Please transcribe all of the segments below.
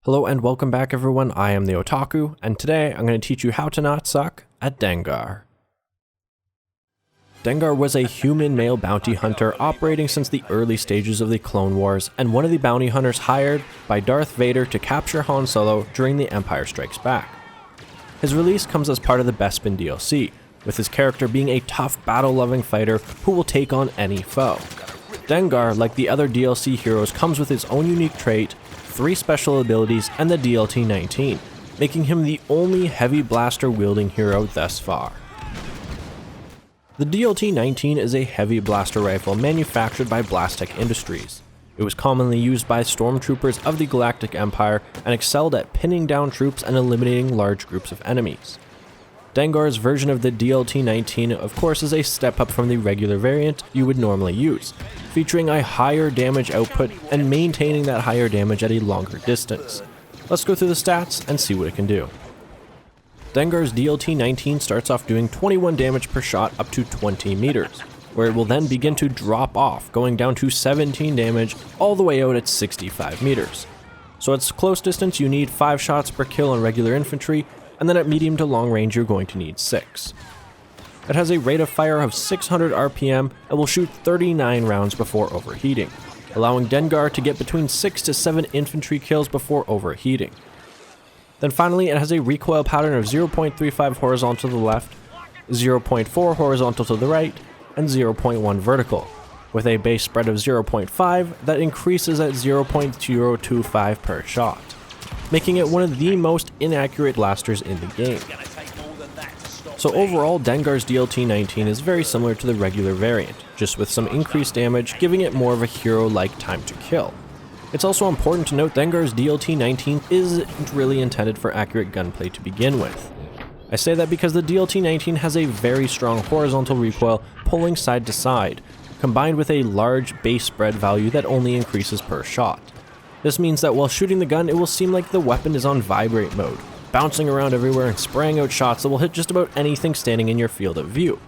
Hello and welcome back everyone, I am the Otaku, and today I'm going to teach you how to not suck at Dengar. Dengar was a human male bounty hunter operating since the early stages of the Clone Wars, and one of the bounty hunters hired by Darth Vader to capture Han Solo during The Empire Strikes Back. His release comes as part of the Bespin DLC, with his character being a tough, battle-loving fighter who will take on any foe. Dengar, like the other DLC heroes, comes with his own unique trait, 3 special abilities, and the DLT-19, making him the only heavy blaster wielding hero thus far. The DLT-19 is a heavy blaster rifle manufactured by Blastech Industries. It was commonly used by stormtroopers of the Galactic Empire and excelled at pinning down troops and eliminating large groups of enemies. Dengar's version of the DLT-19 of course is a step up from the regular variant you would normally use, featuring a higher damage output and maintaining that higher damage at a longer distance. Let's go through the stats and see what it can do. Dengar's DLT-19 starts off doing 21 damage per shot up to 20 meters, where it will then begin to drop off, going down to 17 damage all the way out at 65 meters. So at close distance you need 5 shots per kill on regular infantry, and then at medium to long range you're going to need 6. It has a rate of fire of 600 RPM and will shoot 39 rounds before overheating, allowing Dengar to get between 6 to 7 infantry kills before overheating. Then finally it has a recoil pattern of 0.35 horizontal to the left, 0.4 horizontal to the right, and 0.1 vertical, with a base spread of 0.5 that increases at 0.025 per shot, making it one of the most inaccurate blasters in the game. So overall, Dengar's DLT-19 is very similar to the regular variant, just with some increased damage, giving it more of a hero-like time to kill. It's also important to note Dengar's DLT-19 isn't really intended for accurate gunplay to begin with. I say that because the DLT-19 has a very strong horizontal recoil pulling side to side, combined with a large base spread value that only increases per shot. This means that while shooting the gun, it will seem like the weapon is on vibrate mode, bouncing around everywhere and spraying out shots that will hit just about anything standing in your field of view.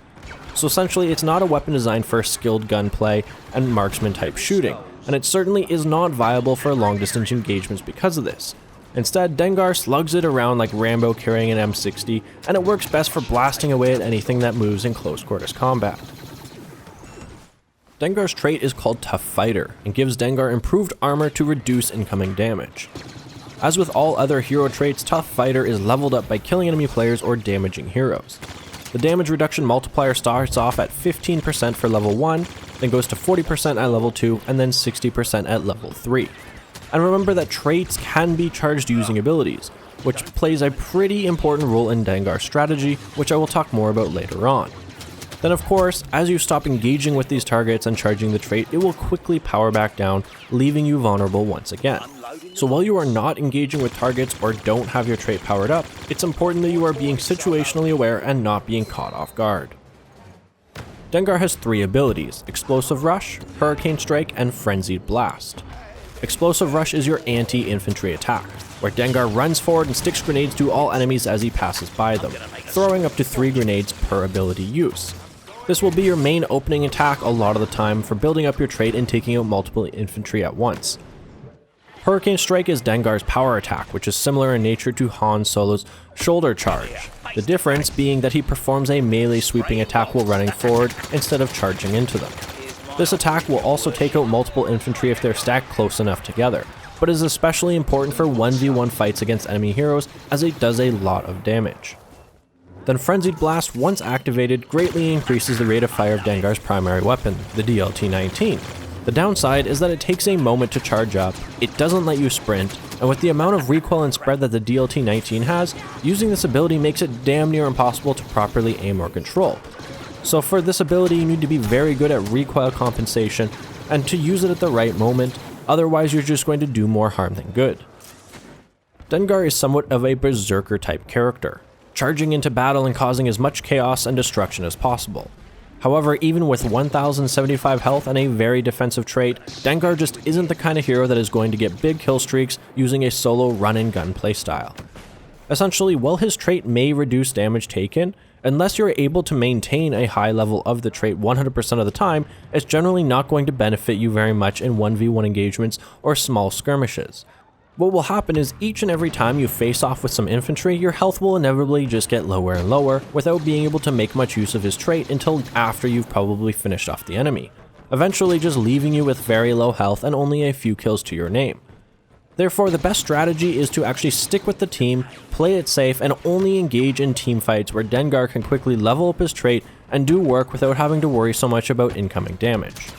So essentially, it's not a weapon designed for skilled gunplay and marksman type shooting, and it certainly is not viable for long distance engagements because of this. Instead, Dengar slugs it around like Rambo carrying an M60, and it works best for blasting away at anything that moves in close quarters combat. Dengar's trait is called Tough Fighter, and gives Dengar improved armor to reduce incoming damage. As with all other hero traits, Tough Fighter is leveled up by killing enemy players or damaging heroes. The damage reduction multiplier starts off at 15% for level 1, then goes to 40% at level 2, and then 60% at level 3. And remember that traits can be charged using abilities, which plays a pretty important role in Dengar's strategy, which I will talk more about later on. Then of course, as you stop engaging with these targets and charging the trait, it will quickly power back down, leaving you vulnerable once again. So while you are not engaging with targets or don't have your trait powered up, it's important that you are being situationally aware and not being caught off guard. Dengar has 3 abilities: Explosive Rush, Hurricane Strike, and Frenzied Blast. Explosive Rush is your anti-infantry attack, where Dengar runs forward and sticks grenades to all enemies as he passes by them, throwing up to 3 grenades per ability use. This will be your main opening attack a lot of the time for building up your trait and taking out multiple infantry at once. Hurricane Strike is Dengar's power attack, which is similar in nature to Han Solo's shoulder charge, the difference being that he performs a melee sweeping attack while running forward instead of charging into them. This attack will also take out multiple infantry if they're stacked close enough together, but is especially important for 1v1 fights against enemy heroes as it does a lot of damage. Then Frenzied Blast, once activated, greatly increases the rate of fire of Dengar's primary weapon, the DLT-19. The downside is that it takes a moment to charge up, it doesn't let you sprint, and with the amount of recoil and spread that the DLT-19 has, using this ability makes it damn near impossible to properly aim or control. So for this ability you need to be very good at recoil compensation and to use it at the right moment, otherwise you're just going to do more harm than good. Dengar is somewhat of a berserker type character, charging into battle and causing as much chaos and destruction as possible. However, even with 1075 health and a very defensive trait, Dengar just isn't the kind of hero that is going to get big kill streaks using a solo run-and-gun playstyle. Essentially, while his trait may reduce damage taken, unless you're able to maintain a high level of the trait 100% of the time, it's generally not going to benefit you very much in 1v1 engagements or small skirmishes. What will happen is each and every time you face off with some infantry, your health will inevitably just get lower and lower without being able to make much use of his trait until after you've probably finished off the enemy, eventually just leaving you with very low health and only a few kills to your name. Therefore, the best strategy is to actually stick with the team, play it safe, and only engage in team fights where Dengar can quickly level up his trait and do work without having to worry so much about incoming damage.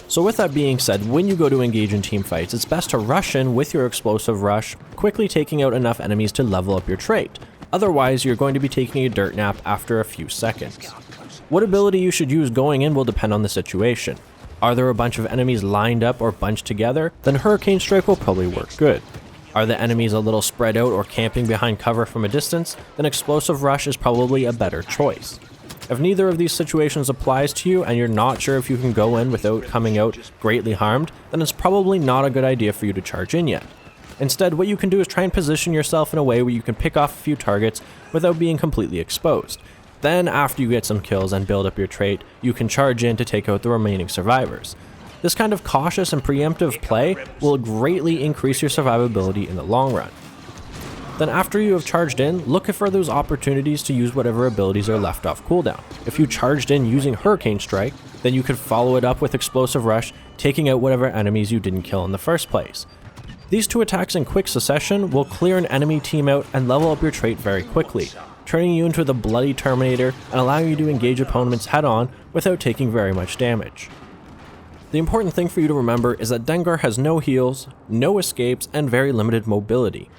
So with that being said, when you go to engage in team fights, it's best to rush in with your explosive rush, quickly taking out enough enemies to level up your trait. Otherwise, you're going to be taking a dirt nap after a few seconds. What ability you should use going in will depend on the situation. Are there a bunch of enemies lined up or bunched together? Then Hurricane Strike will probably work good. Are the enemies a little spread out or camping behind cover from a distance? Then Explosive Rush is probably a better choice. If neither of these situations applies to you and you're not sure if you can go in without coming out greatly harmed, then it's probably not a good idea for you to charge in yet. Instead, what you can do is try and position yourself in a way where you can pick off a few targets without being completely exposed. Then, after you get some kills and build up your trait, you can charge in to take out the remaining survivors. This kind of cautious and preemptive play will greatly increase your survivability in the long run. Then after you have charged in, look for those opportunities to use whatever abilities are left off cooldown. If you charged in using Hurricane Strike, then you could follow it up with Explosive Rush, taking out whatever enemies you didn't kill in the first place. These two attacks in quick succession will clear an enemy team out and level up your trait very quickly, turning you into the Bloody Terminator and allowing you to engage opponents head-on without taking very much damage. The important thing for you to remember is that Dengar has no heals, no escapes, and very limited mobility.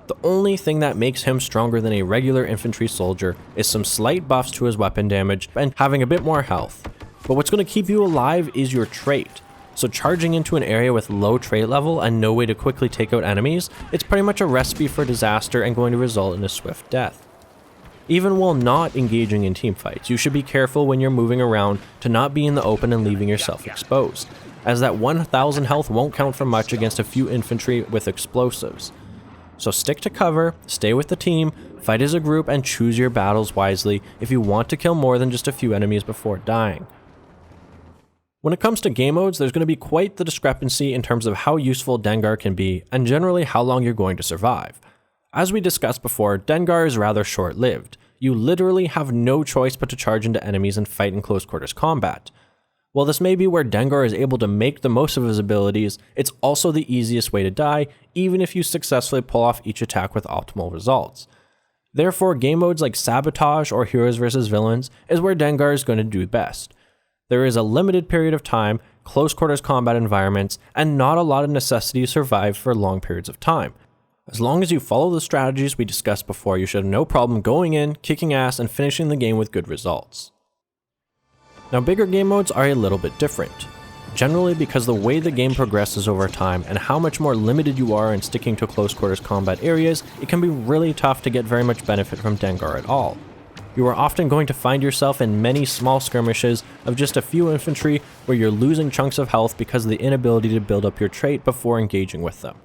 The only thing that makes him stronger than a regular infantry soldier is some slight buffs to his weapon damage and having a bit more health. But what's going to keep you alive is your trait. So charging into an area with low trait level and no way to quickly take out enemies, it's pretty much a recipe for disaster and going to result in a swift death. Even while not engaging in team fights, you should be careful when you're moving around to not be in the open and leaving yourself exposed, as that 1000 health won't count for much against a few infantry with explosives. So stick to cover, stay with the team, fight as a group, and choose your battles wisely if you want to kill more than just a few enemies before dying. When it comes to game modes, there's going to be quite the discrepancy in terms of how useful Dengar can be and generally how long you're going to survive. As we discussed before, Dengar is rather short-lived. You literally have no choice but to charge into enemies and fight in close quarters combat. While this may be where Dengar is able to make the most of his abilities, it's also the easiest way to die, even if you successfully pull off each attack with optimal results. Therefore, game modes like Sabotage or Heroes vs Villains is where Dengar is going to do best. There is a limited period of time, close quarters combat environments, and not a lot of necessity to survive for long periods of time. As long as you follow the strategies we discussed before, you should have no problem going in, kicking ass, and finishing the game with good results. Now, bigger game modes are a little bit different. Generally, because the way the game progresses over time and how much more limited you are in sticking to close quarters combat areas, it can be really tough to get very much benefit from Dengar at all. You are often going to find yourself in many small skirmishes of just a few infantry where you're losing chunks of health because of the inability to build up your trait before engaging with them.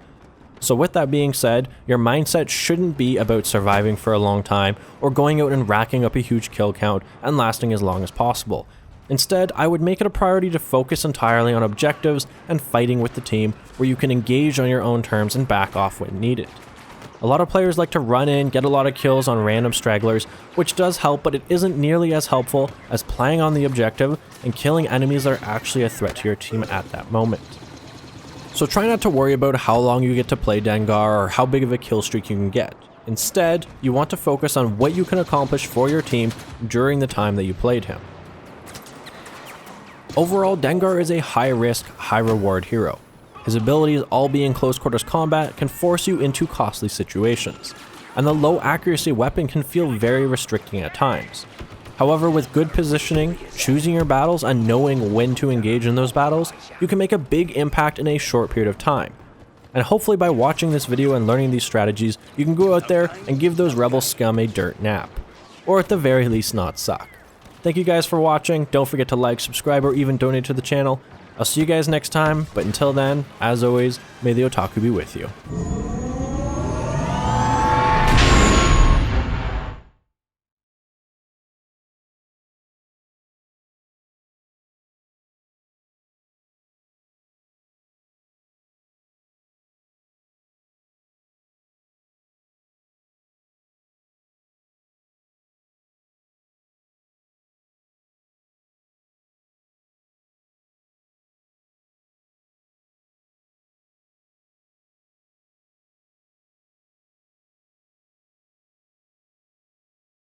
So with that being said, your mindset shouldn't be about surviving for a long time or going out and racking up a huge kill count and lasting as long as possible. Instead, I would make it a priority to focus entirely on objectives and fighting with the team where you can engage on your own terms and back off when needed. A lot of players like to run in, get a lot of kills on random stragglers, which does help, but it isn't nearly as helpful as playing on the objective and killing enemies that are actually a threat to your team at that moment. So try not to worry about how long you get to play Dengar or how big of a kill streak you can get. Instead, you want to focus on what you can accomplish for your team during the time that you played him. Overall, Dengar is a high-risk, high-reward hero. His abilities, all being close quarters combat, can force you into costly situations, and the low accuracy weapon can feel very restricting at times. However, with good positioning, choosing your battles, and knowing when to engage in those battles, you can make a big impact in a short period of time. And hopefully by watching this video and learning these strategies, you can go out there and give those rebel scum a dirt nap. Or at the very least not suck. Thank you guys for watching, don't forget to like, subscribe, or even donate to the channel. I'll see you guys next time, but until then, as always, may the Otaku be with you.